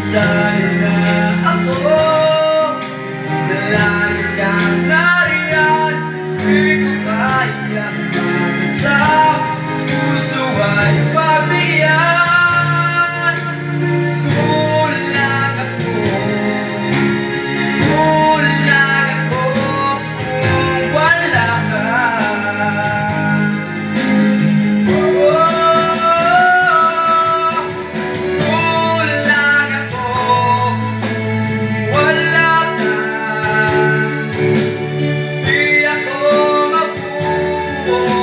Sana ako malayo kang nariyan, di ko kayang mag-isa, puso ay pagbigyan. Kulang ako kung wala ka. Oh,